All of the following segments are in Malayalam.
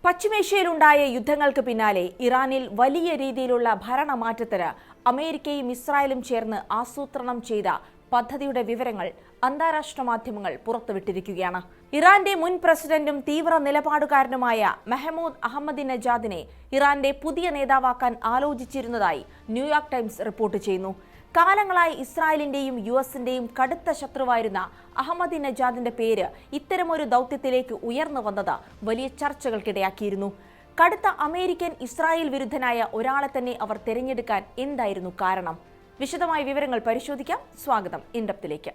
പശ്ചിമേഷ്യയിലുണ്ടായ യുദ്ധങ്ങൾക്ക് പിന്നാലെ ഇറാനിൽ വലിയ രീതിയിലുള്ള ഭരണമാറ്റത്തിന് അമേരിക്കയും ഇസ്രായേലും ചേർന്ന് ആസൂത്രണം ചെയ്ത പദ്ധതിയുടെ വിവരങ്ങൾ അന്താരാഷ്ട്ര മാധ്യമങ്ങൾ പുറത്തുവിട്ടിരിക്കുകയാണ്. ഇറാന്റെ മുൻ പ്രസിഡന്റും തീവ്ര നിലപാടുകാരനുമായ മെഹ്മൂദ് അഹമ്മദിനെജാദിനെ ഇറാന്റെ പുതിയ നേതാവാക്കാൻ ആലോചിച്ചിരുന്നതായി ന്യൂയോർക്ക് ടൈംസ് റിപ്പോർട്ട് ചെയ്യുന്നു. കാലങ്ങളായി ഇസ്രായേലിന്റെയും യുഎസിന്റെയും കടുത്ത ശത്രുവായിരുന്ന അഹമ്മദിനെജാദിന്റെ പേര് ഇത്തരമൊരു ദൗത്യത്തിലേക്ക് ഉയർന്നു വന്നത് വലിയ ചർച്ചകൾക്കിടയാക്കിയിരുന്നു. കടുത്ത അമേരിക്കൻ ഇസ്രായേൽ വിരുദ്ധനായ ഒരാളെ തന്നെ അവർ തിരഞ്ഞെടുക്കാൻ എന്തായിരുന്നു കാരണം? വിശദമായ വിവരങ്ങൾ പരിശോധിക്കാം. സ്വാഗതം ഇൻഡെപ്തിലേക്ക്.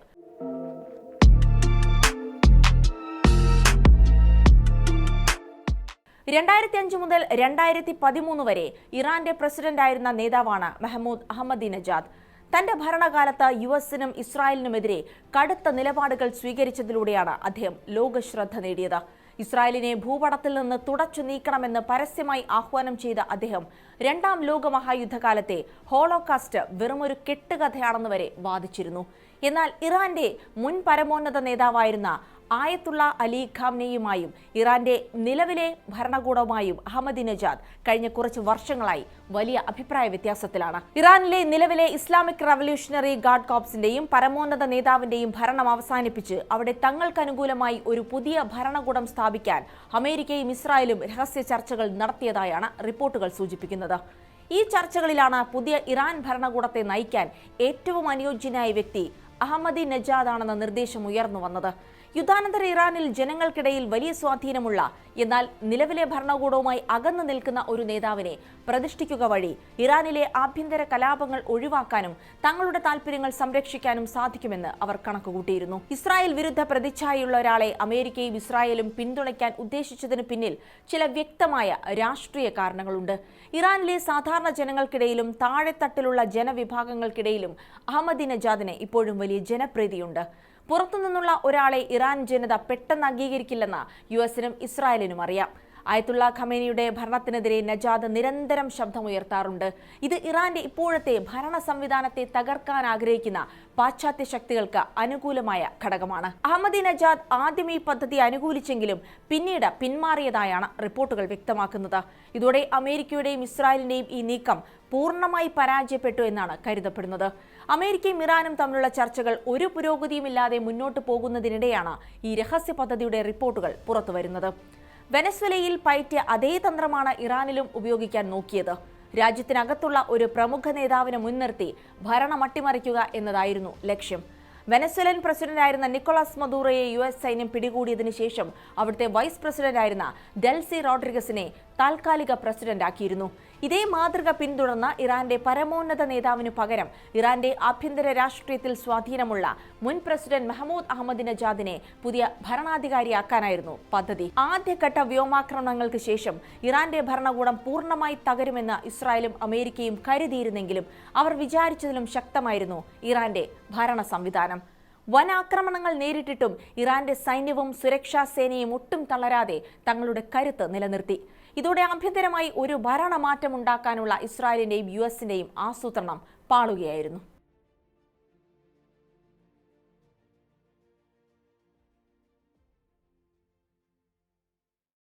2005 മുതൽ 2013 വരെ ഇറാന്റെ പ്രസിഡന്റായിരുന്ന നേതാവാണ് മെഹ്മൂദ് അഹമ്മദിനെജാദ്. തന്റെ ഭരണകാലത്ത് യുഎസിനും ഇസ്രായേലിനുമെതിരെ കടുത്ത നിലപാടുകൾ സ്വീകരിച്ചതിലൂടെയാണ് അദ്ദേഹം ലോകശ്രദ്ധ നേടിയത്. ഇസ്രായേലിനെ ഭൂപടത്തിൽ നിന്ന് തുടച്ചു നീക്കണമെന്ന് പരസ്യമായി ആഹ്വാനം ചെയ്ത അദ്ദേഹം രണ്ടാം ലോക മഹായുദ്ധകാലത്തെ ഹോളോകാസ്റ്റ് വെറുമൊരു കെട്ടുകഥയാണെന്ന് വരെ വാദിച്ചിരുന്നു. എന്നാൽ ഇറാന്റെ മുൻ പരമോന്നത നേതാവായിരുന്ന ആയത്തുള്ള അലി ഖാംനെയുമായും ഇറാന്റെ നിലവിലെ ഭരണകൂടവുമായും അഹമ്മദിനെജാദ് കഴിഞ്ഞ കുറച്ച് വർഷങ്ങളായി വലിയ അഭിപ്രായ വ്യത്യാസത്തിലാണ്. ഇറാനിലെ നിലവിലെ ഇസ്ലാമിക് റവല്യൂഷണറി ഗാർഡ് കോർപ്സിന്റെയും പരമോന്നത നേതാവിന്റെയും ഭരണം അവസാനിപ്പിച്ച് അവിടെ തങ്ങൾക്കനുകൂലമായി ഒരു പുതിയ ഭരണകൂടം സ്ഥാപിക്കാൻ അമേരിക്കയും ഇസ്രായേലും രഹസ്യ ചർച്ചകൾ നടത്തിയതായാണ് റിപ്പോർട്ടുകൾ സൂചിപ്പിക്കുന്നത്. ഈ ചർച്ചകളിലാണ് പുതിയ ഇറാൻ ഭരണകൂടത്തെ നയിക്കാൻ ഏറ്റവും അനുയോജ്യനായ വ്യക്തി അഹമ്മദിനെജാദ് ആണെന്ന നിർദ്ദേശം ഉയർന്നു വന്നത്. യുദ്ധാനന്തര ഇറാനിൽ ജനങ്ങൾക്കിടയിൽ വലിയ സ്വാധീനമുള്ള എന്നാൽ നിലവിലെ ഭരണകൂടവുമായി അകന്നു നിൽക്കുന്ന ഒരു നേതാവിനെ പ്രതിഷ്ഠിക്കുക വഴി ഇറാനിലെ ആഭ്യന്തര കലാപങ്ങൾ ഒഴിവാക്കാനും തങ്ങളുടെ താൽപര്യങ്ങൾ സംരക്ഷിക്കാനും സാധിക്കുമെന്ന് അവർ കണക്കുകൂട്ടിയിരുന്നു. ഇസ്രായേൽ വിരുദ്ധ പ്രതിച്ഛായയുള്ള ഒരാളെ അമേരിക്കയും ഇസ്രായേലും പിന്തുണയ്ക്കാൻ ഉദ്ദേശിച്ചതിന് പിന്നിൽ ചില വ്യക്തമായ രാഷ്ട്രീയ കാരണങ്ങളുണ്ട്. ഇറാനിലെ സാധാരണ ജനങ്ങൾക്കിടയിലും താഴെത്തട്ടിലുള്ള ജനവിഭാഗങ്ങൾക്കിടയിലും അഹമ്മദിനെജാദിന് ഇപ്പോഴും വലിയ ജനപ്രീതിയുണ്ട്. പുറത്തുനിന്നുള്ള ഒരാളെ ഇറാൻ ജനത പെട്ടെന്ന് അംഗീകരിക്കില്ലെന്ന് യുഎസിനും ഇസ്രായേലിനും അറിയാം. ആയത്തുള്ള ഖമേനിയുടെ ഭരണത്തിനെതിരെ നജാദ് നിരന്തരം ശബ്ദമുയർത്താറുണ്ട്. ഇത് ഇറാന്റെ ഇപ്പോഴത്തെ ഭരണ സംവിധാനത്തെ തകർക്കാൻ ആഗ്രഹിക്കുന്ന പാശ്ചാത്യ ശക്തികൾക്ക് അനുകൂലമായ ഘടകമാണ്. അഹമ്മദിനെജാദ് ആദ്യം ഈ പദ്ധതി അനുകൂലിച്ചെങ്കിലും പിന്നീട് പിന്മാറിയതായാണ് റിപ്പോർട്ടുകൾ വ്യക്തമാക്കുന്നത്. ഇതോടെ അമേരിക്കയുടെയും ഇസ്രായേലിന്റെയും ഈ നീക്കം പൂർണ്ണമായി പരാജയപ്പെട്ടു എന്നാണ് കരുതപ്പെടുന്നത്. അമേരിക്കയും ഇറാനും തമ്മിലുള്ള ചർച്ചകൾ ഒരു പുരോഗതിയുമില്ലാതെ മുന്നോട്ട് പോകുന്നതിനിടെയാണ് ഈ രഹസ്യ പദ്ധതിയുടെ റിപ്പോർട്ടുകൾ പുറത്തുവരുന്നത്. വെനസ്വേലയിൽ പയറ്റിയ അതേ തന്ത്രമാണ് ഇറാനിലും ഉപയോഗിക്കാൻ നോക്കിയത്. രാജ്യത്തിനകത്തുള്ള ഒരു പ്രമുഖ നേതാവിനെ മുൻനിർത്തി ഭരണം അട്ടിമറിക്കുക എന്നതായിരുന്നു ലക്ഷ്യം. വെനസ്വേലൻ പ്രസിഡന്റായിരുന്ന നിക്കോളാസ് മദൂറോയെ യുഎസ് സൈന്യം പിടികൂടിയതിനു ശേഷം അവിടുത്തെ വൈസ് പ്രസിഡന്റായിരുന്ന ഡെൽസി റോഡ്രിഗസിനെ താൽക്കാലിക പ്രസിഡന്റാക്കിയിരുന്നു. ഇതേ മാതൃക പിന്തുടർന്ന ഇറാന്റെ പരമോന്നത നേതാവിനു പകരം ഇറാന്റെ ആഭ്യന്തര രാഷ്ട്രീയത്തിൽ സ്വാധീനമുള്ള മുൻ പ്രസിഡന്റ് മെഹ്മൂദ് അഹമ്മദിനെജാദിനെ പുതിയ ഭരണാധികാരിയാക്കാനായിരുന്നു പദ്ധതി. ആദ്യഘട്ട വ്യോമാക്രമണങ്ങൾക്ക് ശേഷം ഇറാന്റെ ഭരണകൂടം പൂർണ്ണമായി തകരുമെന്ന് ഇസ്രായേലും അമേരിക്കയും കരുതിയിരുന്നെങ്കിലും അവർ വിചാരിച്ചതിലും ശക്തമായിരുന്നു ഇറാന്റെ ഭരണ സംവിധാനം. വനാക്രമണങ്ങൾ നേരിട്ടിട്ടും ഇറാന്റെ സൈന്യവും സുരക്ഷാ സേനയും ഒട്ടും തളരാതെ തങ്ങളുടെ കരുത്ത് നിലനിർത്തി. ഇതോടെ ആഭ്യന്തരമായി ഒരു ഭരണമാറ്റമുണ്ടാക്കാനുള്ള ഇസ്രായേലിന്റെയും യുഎസിന്റെയും ആസൂത്രണം പാളുകയായിരുന്നു.